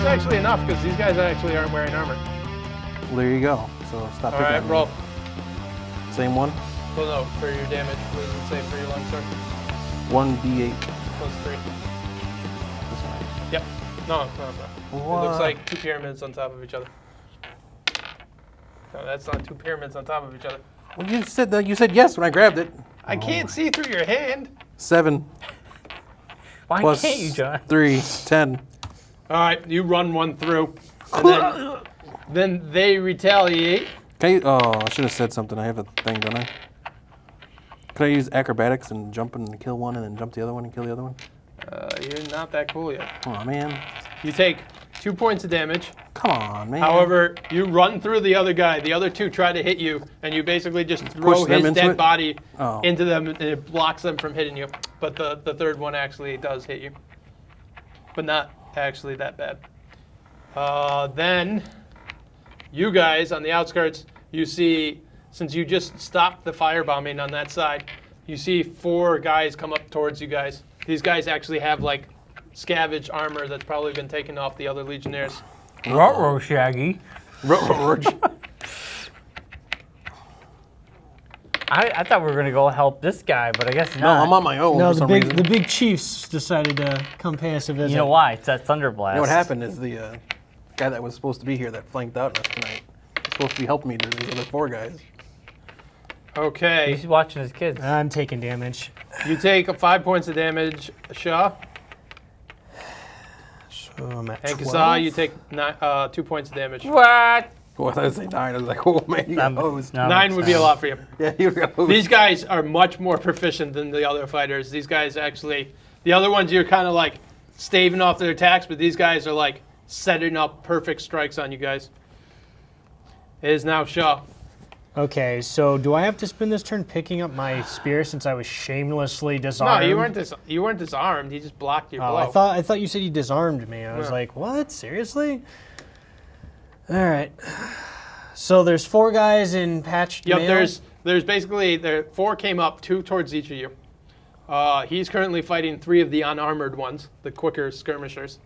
actually enough because these guys actually aren't wearing armor. Well, there you go. So stop All picking right, at me. roll. Same one? Well, no, for your damage. What does it say for your longsword? 1d8. Plus 3. This one. Yep. No. It looks like 2 pyramids on top of each other. No, that's not 2 pyramids on top of each other. Well, you said that. You said yes when I grabbed it. I can't see through your hand. 7. Why plus can't you, John? 3, 10. All right, you run one through, and then they retaliate. Can you, oh, I should have said something. I have a thing, don't I? Can I use acrobatics and jump and kill one and then jump the other one and kill the other one? You're not that cool yet. Oh, man. You take 2 points of damage. Come on, man. However, you run through the other guy. The other 2 try to hit you, and you basically just throw them his into dead it? body Oh. into them, and it blocks them from hitting you. But the third one actually does hit you, but not actually that bad. Then you guys on the outskirts, you see, since you just stopped the firebombing on that side, you see 4 guys come up towards you guys. These guys actually have like scavenged armor that's probably been taken off the other legionnaires. Ruh-roh, Shaggy. I thought we were gonna go help this guy, but I guess not. No, I'm on my own No, for the some big reason. the big chiefs decided to come pay us a visit. You know why? It's that thunder blast. You know what happened is the guy that was supposed to be here that flanked out us tonight was supposed to be helping me to these other 4 guys. Okay, He's watching his kids. I'm taking damage. you take 5 points of damage, Shaw. So I'm at And 12. Kazaa, you take 2 points of damage. What? Oh, I thought I'd say 9. I was like, oh, man, you got hosed. No, 9 would be a lot for you. Yeah, you got hosed. These guys are much more proficient than the other fighters. These guys actually, the other ones you're kind of like staving off their attacks, but these guys are like setting up perfect strikes on you guys. It is now Shaw. Okay, so do I have to spend this turn picking up my spear since I was shamelessly disarmed? No, you weren't disarmed. He just blocked your Oh, blow. I thought you said he disarmed me. I was Yeah. like, what? Seriously? All right. So there's 4 guys in patched Yep, mail? there's basically 4 came up, 2 towards each of you. He's currently fighting 3 of the unarmored ones, the quicker skirmishers.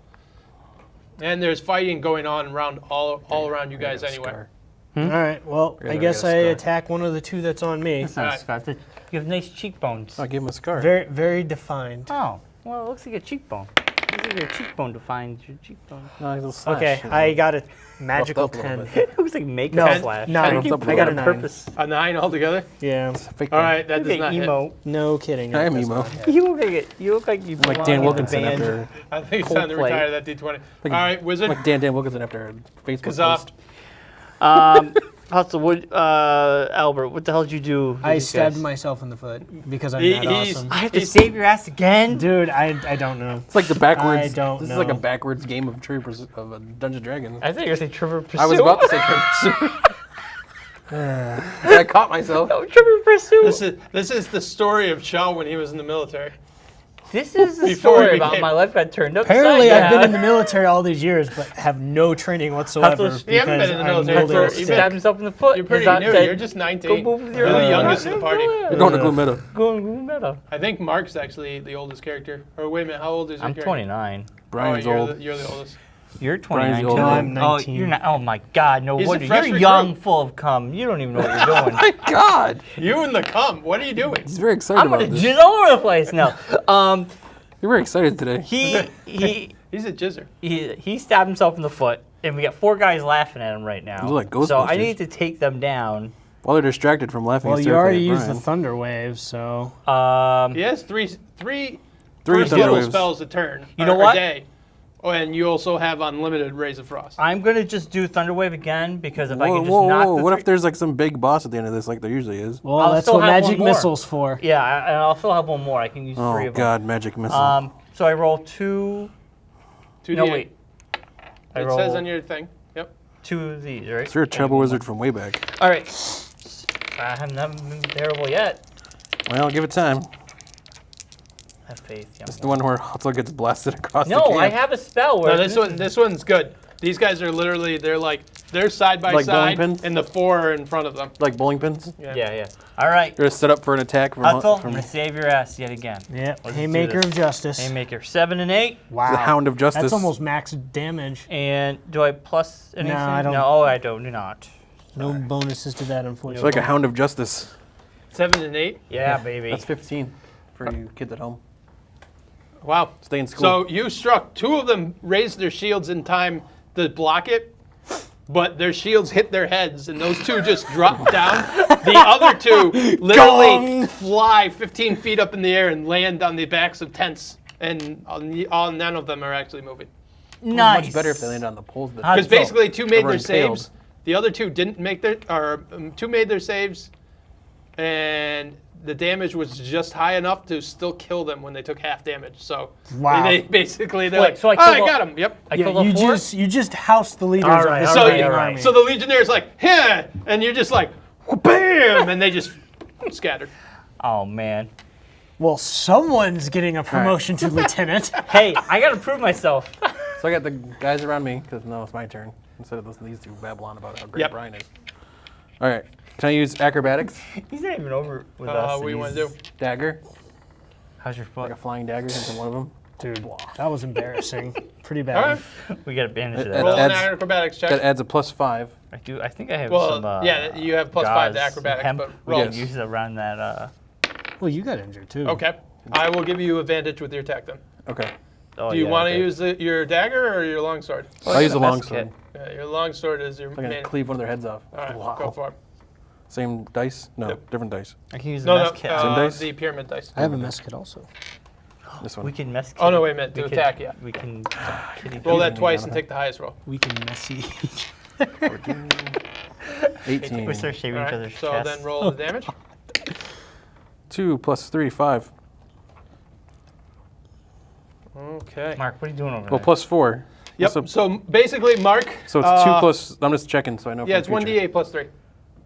And there's fighting going on around all around you guys anyway. All right, well, I gonna guess get a I scar. attack one of the 2 that's on me. That's not Alright. Scott. You have nice cheekbones. I gave him a scar. Very, very defined. Oh, well, it looks like a cheekbone. Looks like your cheekbone defines your cheekbone. No, he's a slash, Okay, you know. I got a magical up a little 10. bit. It looks like makeup No, slash. 9. Roughed up a I got a little. 9. Purpose. A 9 altogether? Yeah, Fake All one. right, that Look does at not hit. emo. no kidding. I am That's emo. not- You look like you I'm like belong Dan in a Wilkinson band. after. I think it's time to Coldplay. retire that D20. All right, Wizard. Like Dan Wilkinson after a Facebook Kazaa. post. Hustle, Albert, what the hell did you do? to I these stabbed guys? myself in the foot because I'm He- that he's- awesome. I have to save your ass again? Dude, I don't know. It's like the backwards. I don't this is like a know. backwards game of Troopers of a Dungeons and Dragons. I thought you were going to say Trevor Pursuit. I was about to say Troopers. I caught myself. Oh, Trevor Pursuit. This is the story of Shaw when he was in the military. This is the Before story he about became- my life got turned upside Apparently, down. I've been in the military all these years, but have no training whatsoever. Hustle- You haven't been because in the I'm military really for- upset. you've been- Stabbed himself in the foot. You're pretty His aunt new. said, You're just 19. Go move with your You're the aunt. youngest in the party. We're going to Glumetta. Go and meta. I think Mark's actually the oldest character. Or wait a minute, how old is your I'm character? 29. Brian's oh, you're old. you're the oldest. You're Brian's 29 the too. older. I'm 19. Oh, you're not. Oh my God! No He's a wonder fresh you're recruit. young, full of cum. You don't even know what you're doing. My God. You and the cum. What are you doing? He's very excited I'm about gonna this. jizz all over the place now. You're very excited today. He's a jizzer. He stabbed himself in the foot, and we got 4 guys laughing at him right now. They're like so I Ghostbusters. need to take them down. While they're distracted from laughing Well, you hysterically already at used the Brian. thunder wave, so He has three Three first thunder level waves. spells a turn. You know or what? A day. Oh, and you also have unlimited Rays of Frost. I'm gonna just do Thunderwave again because if I Whoa, can just whoa, knock whoa. the What three- if there's like some big boss at the end of this, like there usually is? well, I'll that's still what have magic one more. missiles for. Yeah, and I'll still have one more. I can use 3 Oh of them. God, magic missile. So I roll 2. 2d8. No wait. I It roll says on your thing. Yep. 2 of these, right? so you're a trouble wizard from way back. All right. I haven't been terrible yet. Well, give it time. Have faith. Yeah. It's the one where Hutzel gets blasted across the No, camp. I have a spell where No, this one's good. These guys are literally they're like They're side by Like bowling side, pins? and the 4 are in front of them. Like bowling pins? Yeah. All right. You're set up for an attack from, Hutzel, I'm from gonna save your ass yet again. Yeah, Let's Haymaker do of this. Justice. Haymaker 7 and 8. Wow. the Hound of Justice. That's almost max damage. And do I plus anything? I don't. No, I do not. No bonuses to that, It's unfortunately. like a Hound of Justice. 7 and 8. Yeah, baby. That's 15 for you kids at home. Wow. Stay in school. So you struck. 2 of them raised their shields in time to block it, but their shields hit their heads, and those 2 just dropped down. The other 2 literally Gong. fly 15 feet up in the air and land on the backs of tents, and none of them are actually moving. nice. Much better if they land on the poles. Because basically 2 made their Everyone failed. saves. The other 2 didn't make their, or 2 made their saves, and the damage was just high enough to still kill them when they took half damage. So Wow. they basically they're Wait, like, so I oh, I killed got him. Yep. I Yeah, killed a 4? you just housed the leaders All right, of this So, all right, invading all right. army. so the Legionnaire's like, yeah, and you're just like, bam, and they just scattered. Oh man. Well, someone's getting a promotion to lieutenant. Hey, I gotta prove myself. So I got the guys around me, because now it's my turn, instead of these 2 babble on about how great Yep. Brian is. All right. Can I use acrobatics? He's not even over with us. What do you want to do? Dagger? How's your foot? Like a flying dagger into one of them? Dude, that was embarrassing. Pretty All bad. right. We got a bandage of That that. Roll an adds- acrobatics check. That adds a +5. I think I have Well, some. yeah, you have +5 to gauze, acrobatics, hemp but we roll. can use around that. Well, you got injured too. Okay. I will give you advantage with your attack then. Okay. Oh, Do you yeah, want to okay. use your dagger or your longsword? Oh, I'll I use got a a longsword. mess Yeah, your longsword is your I'm going to main. cleave one of their heads off. All right, Wow. go for it. Same dice? No, Yep. different dice. I can use the No, mess kit. Same dice? the pyramid dice. I have a mess kit also. This one. We can mess. Oh, no, kit- wait a minute, we to could- attack, yeah. We can. Roll that Yeah, twice yeah. and take the highest roll. We can messy. 18. We start shaving All each right, other's so chests. then roll the damage. 2 + 3, 5. Okay. Mark, what are you doing over Well, there? +4. Yep. What's up? So basically, Mark. So it's 2 plus. I'm just checking so I know. Yeah, for it's the future. 1d8 plus 3.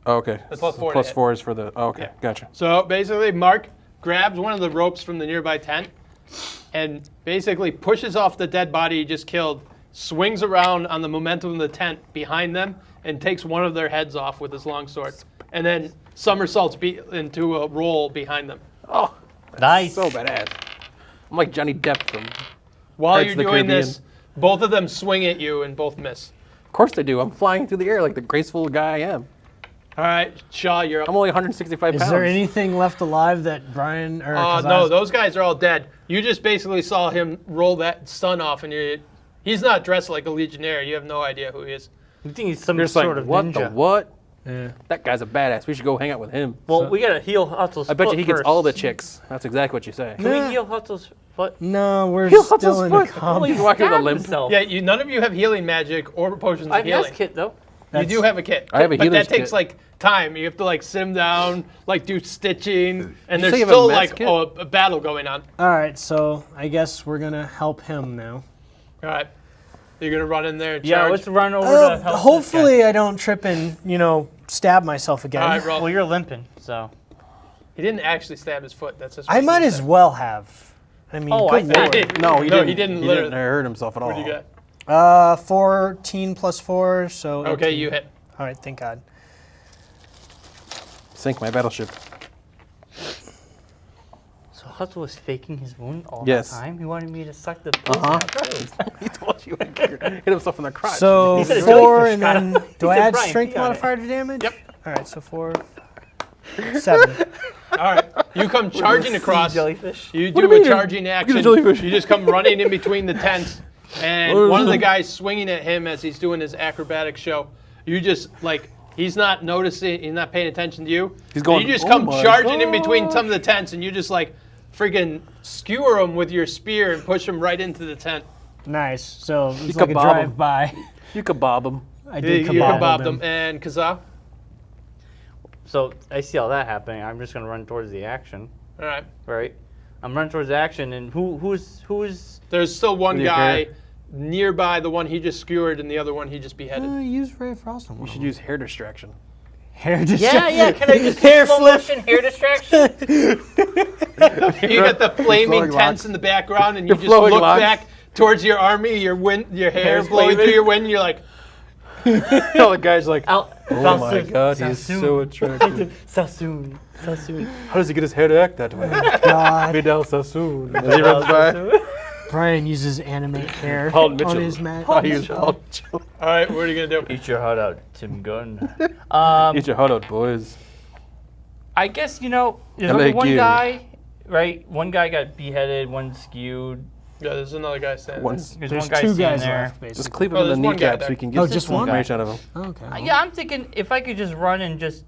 Oh, okay. It's +4 to Plus hit. 4 is for the. Oh, okay. Yeah. Gotcha. So basically, Mark grabs one of the ropes from the nearby tent and basically pushes off the dead body he just killed, swings around on the momentum of the tent behind them, and takes one of their heads off with his longsword, and then somersaults into a roll behind them. Oh, Nice. so badass. I'm like Johnny Depp from. While Pirates you're of the doing Caribbean. this, both of them swing at you and both miss. Of course they do. I'm flying through the air like the graceful guy I am. All right, Shaw, you're up. I'm only 165 Is pounds. there anything left alive that Brian or No, those guys are all dead. You just basically saw him roll that stun off, and he's not dressed like a legionnaire. You have no idea who he is. You think he's some You're just sort like, of what ninja? the what? Yeah. That guy's a badass. We should go hang out with him. Well, we gotta heal Hutzel's I bet you foot he gets first. all the chicks. That's exactly what you say. Can we heal Hutzel's foot? No, we're Heal still Hutzel's in foot. combat. He's walking with a Stabbed limp. himself. Yeah, none of you have healing magic or potions I of have healing. mess kit though. You do have a kit. I have a but healer's that takes kit. like time. You have to like sit him down, like do stitching, and you say there's you have a still mess like kit? a battle going on. All right, so I guess we're gonna help him now. All right, you're gonna run in there and Yeah, charge. let's run over to help this guy. Hopefully, I don't trip and stab myself again. All right, roll. Well, you're limping, so. He didn't actually stab his foot. That's just. I what might he as said. well have. I mean, Oh, I good think- lord. No, he didn't. He didn't. He literally. didn't hurt himself at all. What do you got? 14 plus 4, so. Okay, 18. you hit. All right, thank God. Sink my battleship. So Hutzel was faking his wound all Yes. the time? He wanted me to suck the poison Uh-huh. out of it. He told you hit himself in the crotch. So He said a 4, jellyfish and got then him. do He I said, add "Brian, strength pee on it." modifier to damage? Yep. All right, so 4, 7. All right, you come charging across. Jellyfish. You What do do you a mean? charging action. jellyfish. You just come running in between the tents, and What one is of the it? guys swinging at him as he's doing his acrobatic show. You just like he's not noticing, he's not paying attention to you. He's going, You just "Oh come my charging in between gosh." some of the tents, and you just like freaking skewer him with your spear and push him right into the tent. Nice. So it's You like a kebab 'em. drive-by. You could bob him. I did You kebab kebabbed them. them. And Kazaa. So I see all that happening. I'm just gonna run towards the action, All right. right? I'm running towards the action, and who's There's still one With your guy hair. nearby, the one he just skewered, and the other one he just beheaded. Use Ray of Frost on You one should of them. use hair distraction. Hair Yeah, distraction. yeah. Can I just hair slow flip? motion hair distraction? You got the flaming flowing tents locks. in the background, and you Your just flowing look locks. back towards your army, your hair Hair's blowing waving. through your wind. You're like, All the guys like, Out. oh my god, he's so attractive. Sassoon. How does he get his hair to act that way? God. Vidal Sassoon. As he runs by. Brian uses animate hair Paul on Mitchell. his mat. Oh, he's Paul Mitchell. All right, what are you gonna do? Eat your heart out, Tim Gunn. Eat your heart out, boys. I guess, there's LA only one Gear. guy, right? One guy got beheaded, one skewed. Yeah, there's another guy standing. Once. There's There's one guy two standing guys there. left, basically. Just cleave him Oh, in the there's one guy kneecap so there. we can get Oh, some just one information out of him. Oh, okay. well. Yeah, I'm thinking if I could just run and just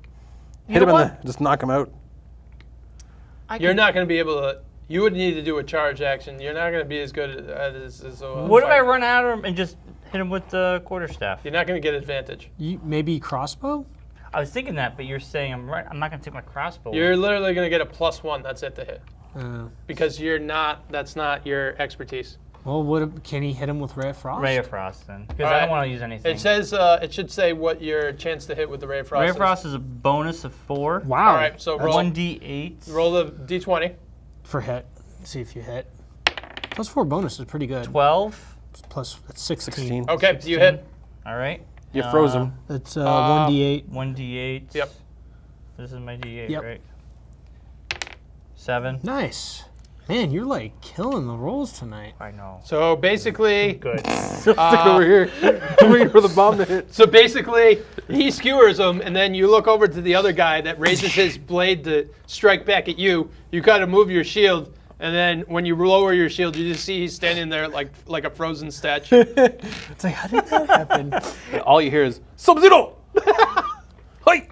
Hit him in the, just knock him out. You're not gonna be able to. You would need to do a charge action. You're not gonna be as good as What if I run at him and just hit him with the quarterstaff? You're not gonna get advantage. Maybe crossbow? I was thinking that, but you're saying I'm right. I'm not gonna take my crossbow. You're literally gonna get a +1. That's it to hit Uh, because you're not. That's not your expertise. well, can he hit him with Ray of Frost? Ray of Frost then, because I Alright. don't want to use anything. It says it should say what your chance to hit with the Ray of Frost. Ray of is. Frost is a bonus of 4. Wow. All right, so roll 1d8. roll the d20. For hit. See if you hit. +4 bonus is pretty good. 12. Plus, that's 16. 16. Okay, 16. you hit. All right. You froze him. That's 1d8. 1d8. Yep. This is my d8, Yep. right? 7. Nice. Man, you're like killing the rolls tonight. I know. So basically, Good. Stick over here. I'm waiting for the bomb to hit. he skewers him, and then you look over to the other guy that raises his blade to strike back at you. You kind of move your shield, and then when you lower your shield, you just see he's standing there like a frozen statue. It's like, how did that happen? Yeah, all you hear is Sub-Zero. Hi.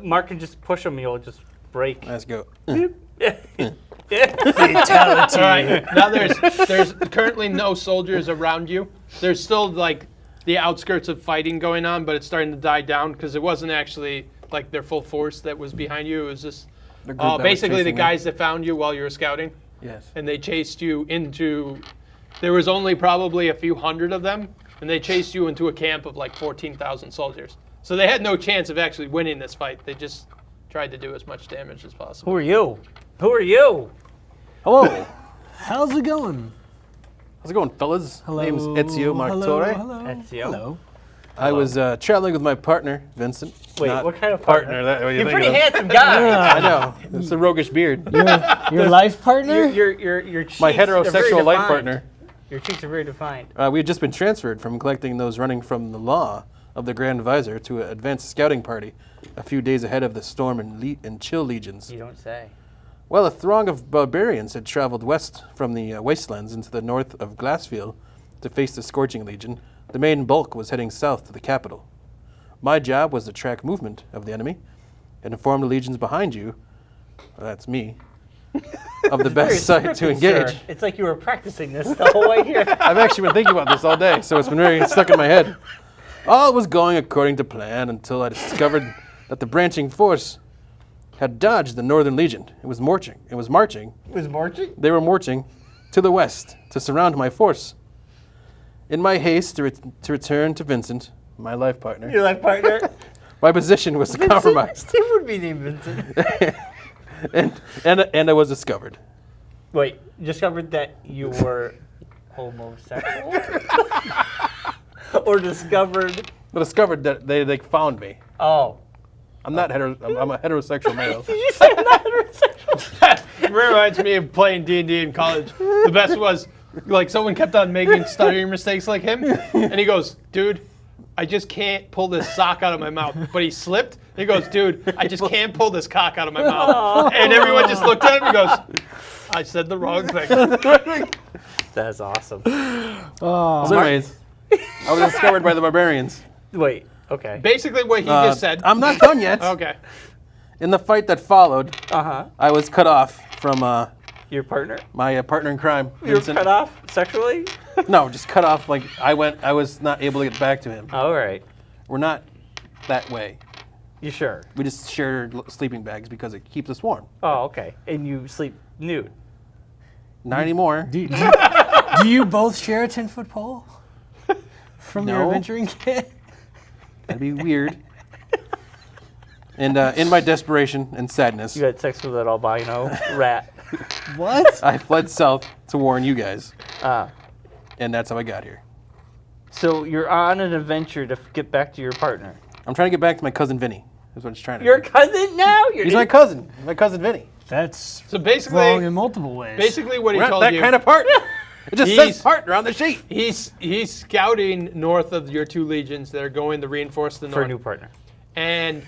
Mark can just push him, he'll just break. Let's go. Fatality. All right, now there's currently no soldiers around you. There's still like the outskirts of fighting going on, but it's starting to die down because it wasn't actually like their full force that was behind you. It was just The group that was basically the chasing me. guys that found you while you were scouting, Yes. and they chased you into. There was only probably a few hundred of them, and they chased you into a camp of like 14,000 soldiers. So they had no chance of actually winning this fight. They just tried to do as much damage as possible. Who are you? Who are you? Hello. How's it going? How's it going, fellas? Hello. Name's Ezio Martore. Hello. Ezio. Hello. I was traveling with my partner, Vincent. Wait, Not what kind of partner? That, what you You're a think pretty of. handsome guy. I know. It's a roguish beard. Your life partner? Your cheeks My are very heterosexual life defined. partner. Your cheeks are very defined. We had just been transferred from collecting those running from the law of the Grand Visor to an advanced scouting party a few days ahead of the Storm and Chill legions. You don't say. Well, a throng of barbarians had traveled west from the wastelands into the north of Glassfield to face the Scorching Legion. The main bulk was heading south to the capital. My job was to track movement of the enemy and inform the legions behind you, that's me, of the best Very site to scripted, engage. sir. It's like you were practicing this the whole way here. I've actually been thinking about this all day, so it's been very stuck in my head. All was going according to plan until I discovered that the branching force had dodged the Northern Legion. It was marching. It was marching? They were marching to the west to surround my force. In my haste to return to Vincent, my life partner, Your life partner? my position was compromised, Steve would be named Vincent. and I was discovered. Wait, you discovered that you were homosexual? Or discovered... I discovered that they found me. Oh. I'm not I'm a heterosexual male. Did you say I'm not heterosexual? It reminds me of playing D&D in college. The best was, like, someone kept on making stuttering mistakes like him, and he goes, dude, I just can't pull this sock out of my mouth. But he slipped. He goes, dude, I just can't pull this cock out of my mouth. And everyone just looked at him and goes, I said the wrong thing. That's awesome. Oh, So anyways, I was discovered by the barbarians. Wait, okay. Basically what he just said. I'm not done yet. Okay. In the fight that followed, Uh-huh. I was cut off from Your partner? my partner in crime, You were Vincent. cut off sexually? No, just cut off. Like I was not able to get back to him. All right. We're not that way. You sure? We just share sleeping bags because it keeps us warm. Oh, okay. And you sleep nude? Not anymore. do you both share a 10-foot pole from your No. adventuring kit? That'd be weird. And in my desperation and sadness, You had sex with that albino rat. What? I fled south to warn you guys, Ah. and that's how I got here. So you're on an adventure to get back to your partner. I'm trying to get back to my cousin Vinny. That's what he's trying to Your do. cousin now? He's my cousin. My cousin Vinny. That's So basically, wrong in multiple ways. basically what he We're not told that you, kind of partner. It just He's- says partner on the sheet. he's scouting north of your two legions that are going to reinforce the For a north. new partner. And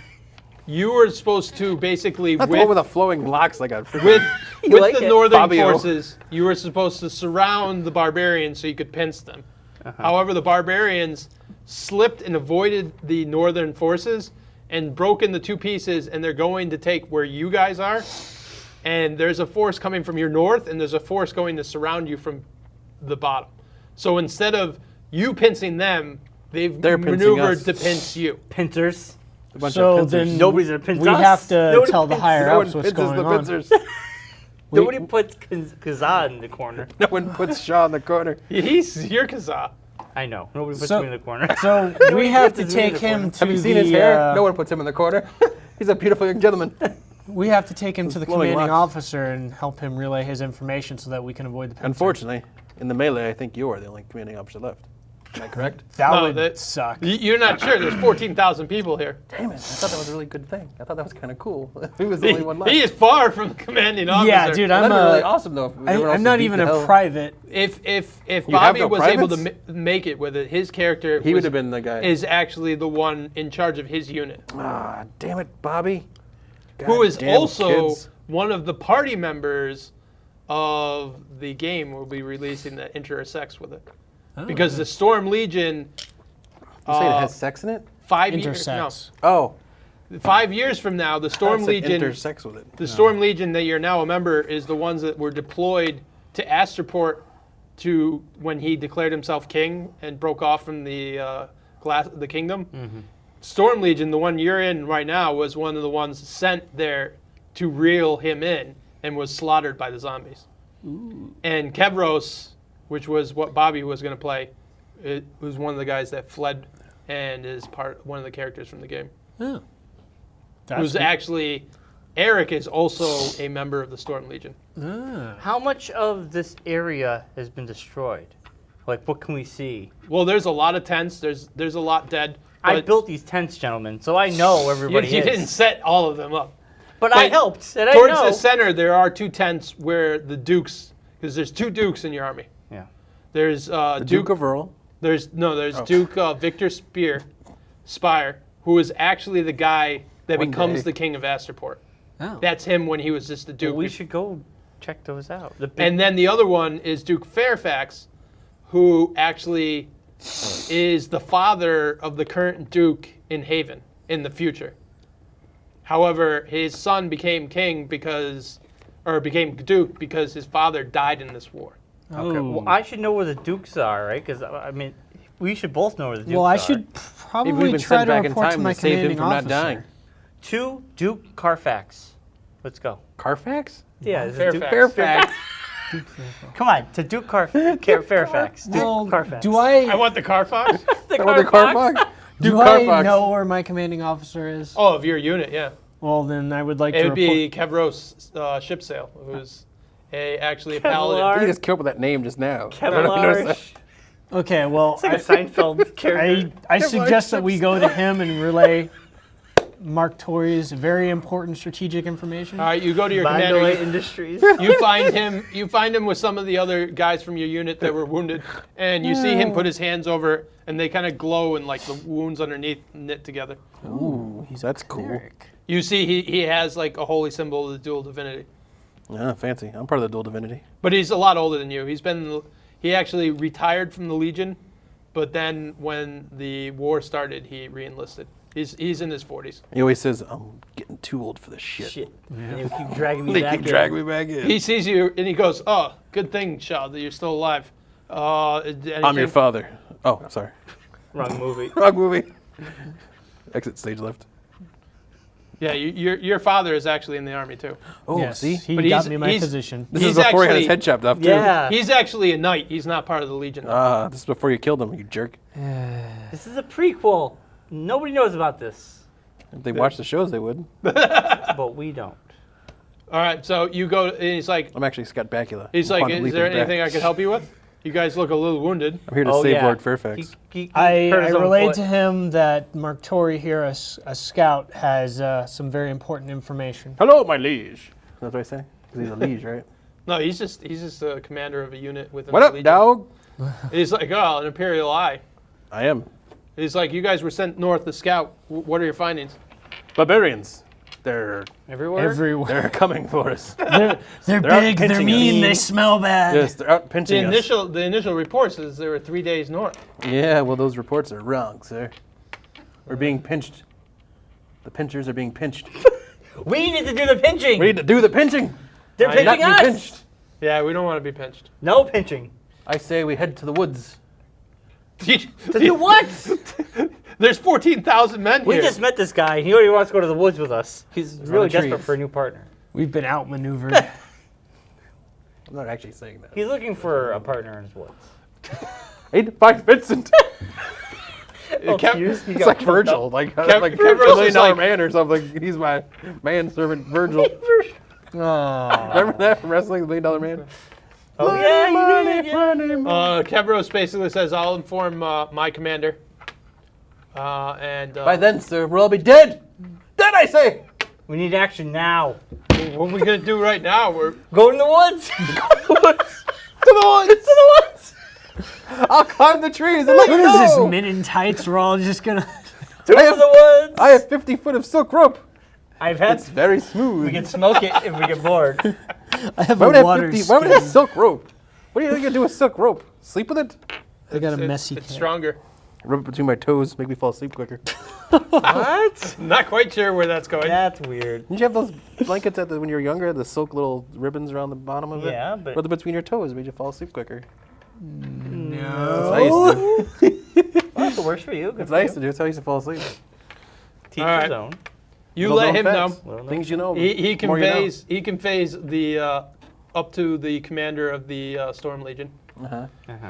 you were supposed to basically Not the one with with the flowing locks like a freaking- with like the it? northern Fabio. forces, you were supposed to surround the barbarians so you could pinch them. However, the barbarians slipped and avoided the northern forces and broke into two pieces, and they're going to take where you guys are. And there's a force coming from your north, and there's a force going to surround you from the bottom. So instead of you pincing them, they're They're pincing maneuvered us. to pinch you. Pincers. A bunch So of pincers. then Nobody's gonna pinch we us. have to Nobody tell the pinches- higher no one ups what's pinches going the on. pincers. Nobody puts Kazaa in the corner. No one puts Shaw in the corner. He's your Kazaa. I know. Nobody puts So- me in the corner. So we have to puts his knee in take the him corner. to Have you the. seen his hair? No one puts him in the corner. He's a beautiful young gentleman. We have to take him to the flowing commanding locks. officer and help him relay his information so that we can avoid the pincer. Unfortunately, in the melee, I think you are the only commanding officer left. Am I correct? That No, would that- suck. You're not sure. There's 14,000 people here. Damn it! I thought that was a really good thing. I thought that was kind of cool. He was the only one left. He is far from the commanding officer. Yeah, dude, Well, I'm that'd be really a. awesome though. If everyone else I'm not beat even the a hell- private. If You have Bobby no was able to privates? make it with it, his character He would have been the guy. is actually the one in charge of his unit, Ah, damn it, Bobby. who is Goddamn also kids. one of the party members of the game. Will be releasing that intersects with it because the Storm Legion. You say it has sex in it? 5 years. No, Intersex. Oh, 5 years from now, the Storm Storm Legion. intersex with it. The Storm Legion that you're now a member is the ones that were deployed to Astroport to when he declared himself king and broke off from the the kingdom. Storm Legion, the one you're in right now, was one of the ones sent there to reel him in and was slaughtered by the zombies. And Kevros, which was what Bobby was going to play, it was one of the guys that fled and is one of the characters from the game. Yeah. Who's That's actually Eric is also a member of the Storm Legion. How much of this area has been destroyed? Like, what can we see? Well, there's a lot of tents. There's a lot dead. I but built these tents, gentlemen, so I know you, everybody you is. didn't set all of them up. But I but helped, and I Towards know. the center, there are two tents where the dukes, because there's two dukes in your army. Yeah. There's The Duke of Earl. There's Duke Victor Spire, who is actually the guy that One becomes day. the king of Astroport. Oh. That's him when he was just a duke. Well, we should go check those out. The big- And then the other one is Duke Fairfax, who actually is the father of the current Duke in Haven in the future. However, his son became king became Duke because his father died in this war. Okay. Well, I should know where the Dukes are, right? Because I mean, we should both know where the Dukes are. Well, I should Maybe we've probably been try sent to back in report to time my to save him commanding from not officer. dying. To Duke Carfax. Let's go. Carfax? Yeah, is it Duke Fairfax. Come on, to Duke Fairfax. Duke Well, Carfax. do I I want the Carfax. the I want the Carfax. Duke do I Carfax. know where my commanding officer is? Oh, of your unit, yeah. Well, then I would like It to would report. be Kevros Ship Sail, who's actually a Kevlar. paladin. You just killed with that name just now. I don't know if you noticed Kevlar. Okay, well, It's like a Seinfeld character. I suggest that we go to him and relay Mark Torrey's very important strategic information. All right, you go to your Mandalay commander. Industries. You find him. You find him with some of the other guys from your unit that were wounded, and you see him put his hands over, and they kind of glow, and like the wounds underneath knit together. that. Ooh, that's cool. You see, he has like a holy symbol of the dual divinity, Yeah, fancy. I'm part of the dual divinity. but he's a lot older than you. He actually retired from the Legion, but then when the war started, he re-enlisted. He's in his 40s. He always says, I'm getting too old for this shit. Shit. And you keep dragging me They back can in. drag me back in. He sees you and he goes, "Oh, good thing, Shaw, that you're still alive." I'm your Anything- father. Oh, sorry. Wrong movie. Wrong movie. Exit stage left. Yeah, your father is actually in the army too. Oh, Yes, see? he But got he's- me my he's- position. This he's is before he had his actually- head chopped off, too. Yeah. He's actually a knight. He's not part of the Legion. This is before you killed him, you jerk. This is a prequel. Nobody knows about this, If they watched the shows, they would. but we don't. All right, so you go, and he's like, I'm actually Scott Bakula. "Is Quantum there leaping back. anything I can help you with?" You guys look a little wounded. I'm here to Oh, save yeah. Lord Fairfax. He I hurt his own relayed foot. to him that Mark Tory here, a scout, has some very important information. Hello, my liege. That's what I say? Because he's a liege, right? No, he's just a commander of a unit within What the up, Legion. dog? He's like, oh, an Imperial Eye. I am. He's like, you guys were sent north to scout. What are your findings? Barbarians. They're Everywhere? Everywhere. they're coming for us. They're out big, they're pinching mean, us. they smell bad. Yes, they're out The pinching us. initial report says they were 3 days north. Yeah, well, those reports are wrong, sir. We're being pinched. The pinchers are being pinched. We need to do the pinching. We need to do the pinching. They're Not pinching Not us. be pinched. Yeah, we don't want to be pinched. No pinching. I say we head to the woods. To do what? There's 14,000 men We here. just met this guy. He already wants to go to the woods with us. He's really the desperate trees. for a new partner. We've been outmaneuvered. I'm not actually saying that. He's looking for a partner in his woods. 8-5 Vincent. Confused? He It's got like pumped Virgil, up. like Kev- like Kev a Rose $1 is million like- man or something. He's my manservant Virgil. Aw. Remember that from wrestling, the $1 million man? Oh, yeah, you did, yeah. Kevros basically says, I'll inform my commander. And By then, sir, we'll all be dead. Dead, I say. We need action now. what we're going to do right now, we're Go in the woods. To the woods. To the woods. I'll climb the trees and let What you is this, know. men in tights? We're all just gonna... To the woods. I have 50 foot of silk rope. I've had. It's very smooth. We can smoke it if we get bored. I have Why a would I water have 50? Why would I have skin. silk rope? What are you gonna do with silk rope? Sleep with it? I got a it's- messy It's cat. stronger. Rub it between my toes, make me fall asleep quicker. What? Not quite sure where that's going. That's weird. Didn't you have those blankets when you were younger, the silk little ribbons around the bottom of it? Yeah, but- Rub them between your toes, made you fall asleep quicker. No. That's what I used to do. Well, if it works for you. Good That's for what I used to you. do. That's how I used to fall asleep. Teach All right. his own. You Little let known him know. facts. Little known Things you know. He the more you know. conveys the up to the commander of the Storm Legion. Uh-huh.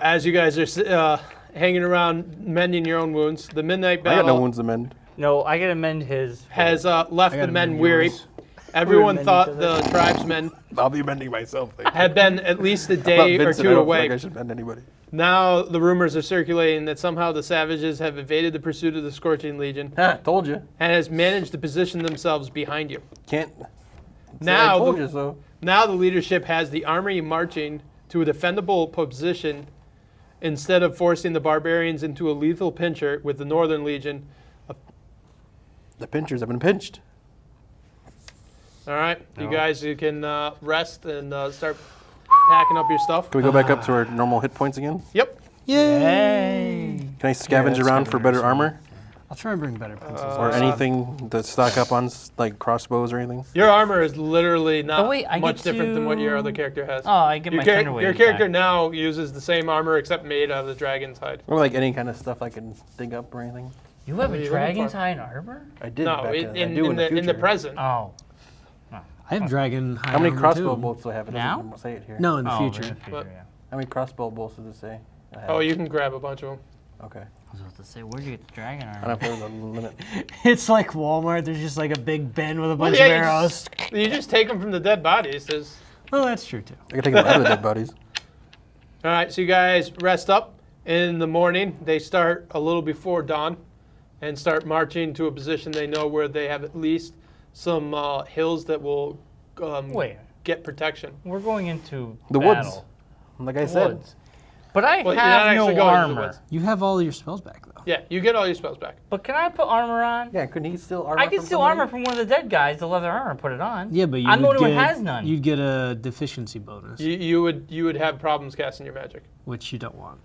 As you guys are hanging around mending your own wounds, the Midnight I Battle got no wounds to mend. No, I gotta mend his. has left I the gotta men mend weary. yours. Everyone mending thought each the tribesmen I'll be mending myself. Thank you. had been at least a I'm not day or Vincent, I two don't feel away. like I should mend anybody. Now the rumors are circulating that somehow the savages have evaded the pursuit of the Scorching Legion Ha, told you. and has managed to position themselves behind you. Can't. say I Now told the- you so. Now the leadership has the army marching to a defendable position instead of forcing the barbarians into a lethal pincher with the Northern Legion. The pinchers have been pinched. All right, you No. guys, you can rest and start packing up your stuff. Can we go back up to our normal hit points again? Yep. Yay! Can I scavenge that's around gonna for be better nice. armor? I'll try and bring better pencils. Or anything to stock up on, like crossbows or anything? Your armor is literally not Oh, wait, I much get different than what your to- other character has. Oh, I get your my char- Thunderwave your character back. now uses the same armor except made out of the dragon's hide. Or like any kind of stuff I can dig up or anything? You have What are a you looking dragon's for? hide armor? I did No, back in, then. I do in, the in the future. present. Oh. I have dragon high How many armor, crossbow too. bolts do I have? It Now? doesn't say it here. No, in the Oh, future. in the future, What? yeah. How many crossbow bolts does it say? I have? Oh, you can grab a bunch of them. Okay. I was about to say, where'd you get the dragon I armor? don't have to limit. It's like Walmart. There's just like a big bin with a bunch yeah, of you arrows. You just take them from the dead bodies. There's, Well, that's true too. I can take them out of the dead bodies. all right, so you guys rest up. In the morning, they start a little before dawn and start marching to a position they know where they have at least some hills that will Wait, get protection. we're going into The battle. woods. Like I said. Woods. But I Well, you're not have actually no going to the armor. woods. You have all your spells back though. Yeah, you get all your spells back. But can I put armor on? Yeah, couldn't he steal armor I can from steal somebody? armor from one of the dead guys, the leather armor, and put it on. Yeah, but you I'm the would only get, one who has none. You'd get a deficiency bonus, You would have problems casting your magic. which you don't want.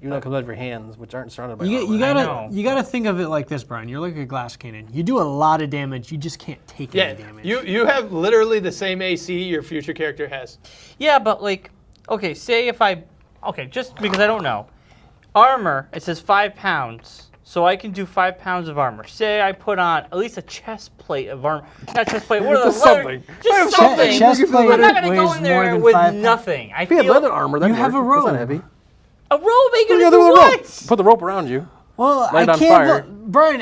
You know, it comes out of your hands, which aren't surrounded by You, armor. you I gotta know. you gotta think of it like this, Brian. You're like a glass cannon. You do a lot of damage. You just can't take Yeah, any damage. you have literally the same AC your future character has. Yeah, but like, okay, say if okay, just because I don't know. Armor, it says 5 pounds. So I can do 5 pounds of armor. Say I put on at least a chest plate of armor. Not chest plate, what are Just the leather? something. Just Che- something. chest plate I'm not gonna go weighs in more there than with 5 pounds. nothing. I If he had feel leather armor, that'd You have work. a That's not robe. heavy. a robe ain't What are gonna you do gonna do with a rope? what? Put the rope around you. Well, Light I on can't. fire. Brian,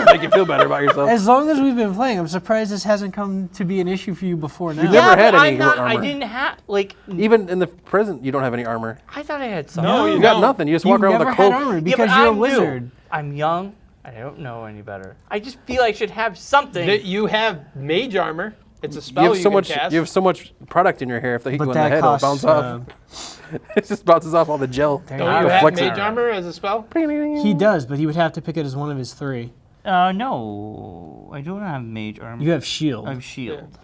Make you feel better about yourself. as long as we've been playing, I'm surprised this hasn't come to be an issue for you before now. You've never had but any I armor. didn't have like. Even in the present, you don't have any armor. I thought I had some. No, You got don't. nothing. You just You've walk around never with a had cloak. armor Yeah, because but you're a I'm new. wizard. I'm young. I don't know any better. I just feel I should have something. That you have mage armor. It's a You spell have you so can much. cast. You have so much product in your hair. If they hit But you in the that head, it'll costs. bounce off. It just bounces off all the gel. Don't Alright. you have Reflects mage it. armor as a spell? He does, but he would have to pick it as one of his 3. No, I don't have mage armor. You have shield. I have shield.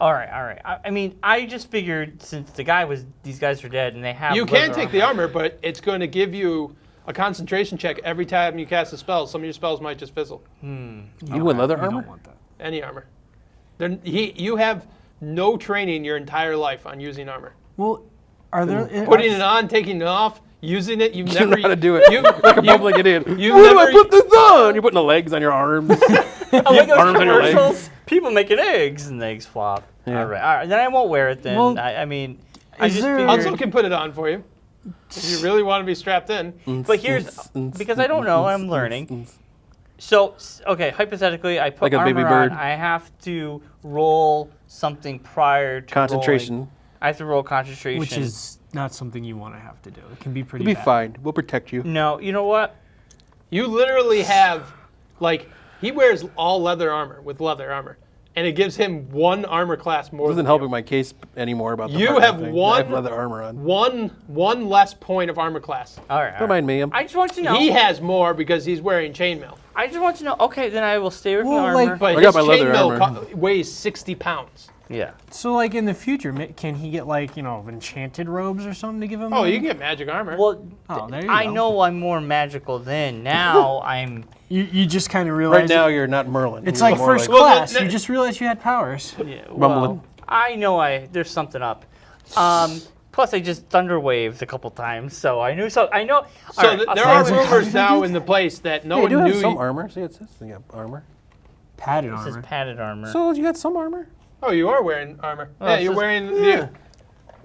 All right. I mean, I just figured since these guys are dead and they have. You can leather take the armor, but it's going to give you a concentration check every time you cast a spell. Some of your spells might just fizzle. You win leather You armor? don't want that. Any armor. You have no training your entire life on using armor. Well, are there Putting it on, taking it off, using it. You've You never know how to do it. You, Like a public idiot. Where you've do I never- put this on? You're putting the legs on your arms. I like those Arms on your legs. commercials. People making eggs and the eggs flop. Yeah. All right. Then I won't wear it. Then Well, I mean, I is just there- figured. Hanzo can put it on for you if you really want to be strapped in. But here's because I don't know. I'm learning. So okay, hypothetically, I put Like a armor baby bird. on. I have to roll something prior to Concentration. rolling. I have to roll concentration, which is not something you want to have to do. It can be pretty You'll be bad. fine. We'll protect you. no. You know what? You literally have, like, he wears all leather armor with leather armor, and it gives him one armor class more. It doesn't than help you. in my case anymore about the You partner have thing. one- I have leather armor on. One less point of armor class. All right. Don't mind me. I just want to know. He has more because he's wearing chainmail. I just want to know. Okay, then I will stay with my Well, armor. like- But I got his my leather chainmail armor. weighs 60 pounds. yeah. So, like in the future, can he get like enchanted robes or something to give him? Oh, you can get magic armor. Well, Oh, there you I go. know I'm more magical than now. I'm. You just kind of realize Right now, you're not Merlin. it's You're like more first Well, class. the- You just realized you had powers. Yeah, Mumbling. well, I know there's something up. Plus, I just thunder waved a couple times, so I knew. So I know. So all right, I'll there say are this. rumors now in the place that no Yeah, you one do knew. have some armor. See, it says you got armor. Padded This is armor. padded armor. So you got some armor. Oh, you are wearing armor. Oh, Yeah, it's you're just- wearing Yeah.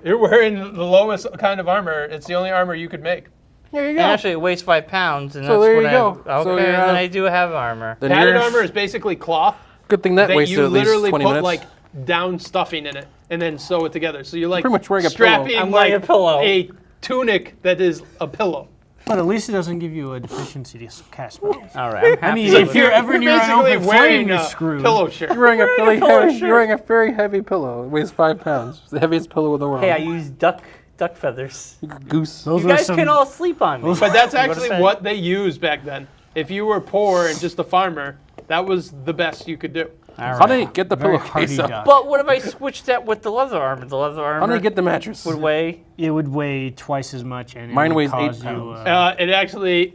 you're wearing the lowest kind of armor. It's the only armor you could make. There you and go. actually, it weighs 5 pounds, and So that's there what you I. go. Okay, So you're, then I do have armor. Then Padded you're- armor is basically cloth Good thing that that wasted you at least literally 20 put minutes. like down stuffing in it and then sew it together. So you're like Pretty much wearing a strapping pillow. I'm wearing like a pillow. a tunic that is a pillow. But at least it doesn't give you a deficiency to cast spells. All right. I'm happy I mean, with if you're ever You're near an basically open wearing flame, you're a screwed. pillow shirt. You're wearing a very pillow heavy. shirt. You're wearing a very heavy pillow. It weighs 5 pounds. It's the heaviest pillow in the world. Hey, I use duck feathers. Goose. Those You were guys some- can all sleep on me. But that's You know actually I'm what they used back then. If you were poor and just a farmer, that was the best you could do. All right. Honey, get the Very pillowcase hardy up. duck. But what if I switched that with the leather armor? The leather armor Honey, get the mattress. would weigh. It would weigh twice as much, and it Mine would weighs 8 cause you, pounds. It actually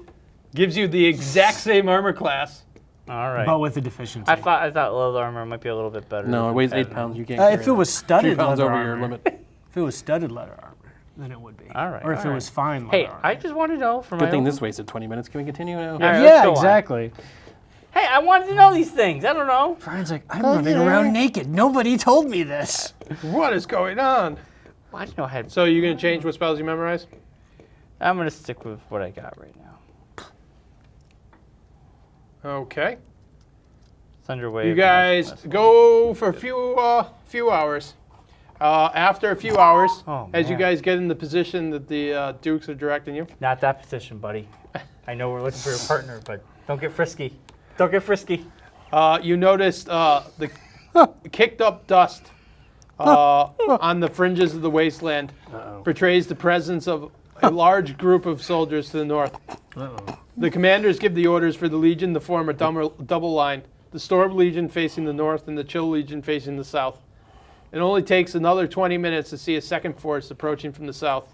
gives you the exact same armor class. All right. but with a deficiency. I thought leather armor might be a little bit better. No, it than weighs 8 padded pounds. You can't. If carry it was that. studded 2 pounds leather over your armor, limit. if it was studded leather armor, then it would be. All right, Or if all it was right. fine leather Hey, armor. I just want to know for Good my thing own. this wasted 20 minutes. Can we continue now? All right, let's Yeah, go on. exactly. Hey, I wanted to know these things. I don't know. Brian's like, I'm running around naked. Nobody told me this. What is going on? Well, I didn't know I had. So you're gonna change what spells you memorize? I'm gonna stick with what I got right now. Okay. Thunder wave. You guys go for a few hours. After a few hours, Oh, as you man. guys get in the position that the Dukes are directing you, Not that position, buddy. I know we're looking for a partner, but don't get frisky. Don't get frisky. you noticed the kicked up dust on the fringes of the wasteland portrays the presence of a large group of soldiers to the north. The commanders give the orders for the Legion to form a double line, the Storm Legion facing the north and the Chill Legion facing the south. It only takes another 20 minutes to see a second force approaching from the south.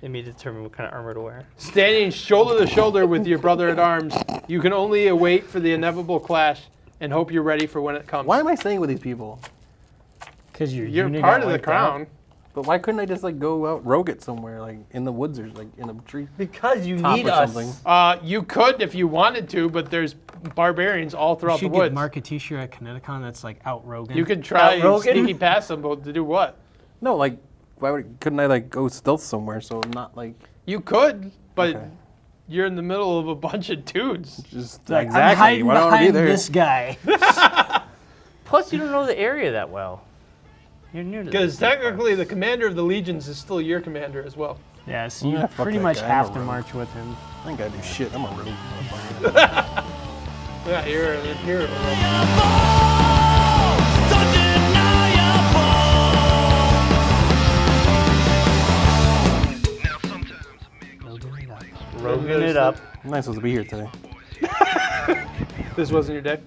Let me determine what kind of armor to wear. Standing shoulder to shoulder with your brother at arms, you can only await for the inevitable clash and hope you're ready for when it comes. Why am I staying with these people? Because You're part of the crown. But why couldn't I just like go out rogue it somewhere, like in the woods or like in a tree Because you top need or us. something? You could if you wanted to, but there's barbarians all You throughout the should woods. get Mark a t-shirt at Kineticon that's like out Rogan. You could try Rogan? sneaking past them, but to do what? No, like couldn't I like go stealth somewhere so I'm not like You could, but Okay. you're in the middle of a bunch of dudes. Just Like, exactly. I'm hiding Why don't I be behind there? this guy. Plus, you don't know the area that well. You're new to this. Because technically, the commander of the legions is still your commander as well. Yeah, so you Yeah, fuck pretty that much guy, I'm have a to rogue. march with him. I ain't gotta do shit. I'm a rogue motherfucker. Yeah, you're a hero. Roguing it up. I'm not supposed to be here today. This wasn't your day.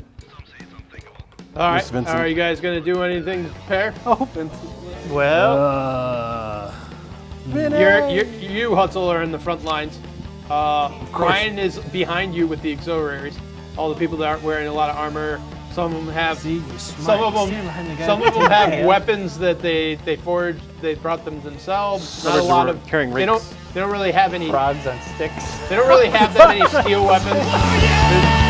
All right, Miss Vincent. are you guys gonna do anything to prepare? Oh, Vincent. Well, You, Hutzel, are in the front lines. Ryan is behind you with the auxiliaries. All the people that aren't wearing a lot of armor. Some of them have. See, you're Some smart. of them. Stand behind the guy Some with of them the have hand. weapons that they forged. They brought them themselves. Not a Others lot were of. carrying They don't. rakes. They don't really have any. rods on sticks. They don't really have that many steel weapons.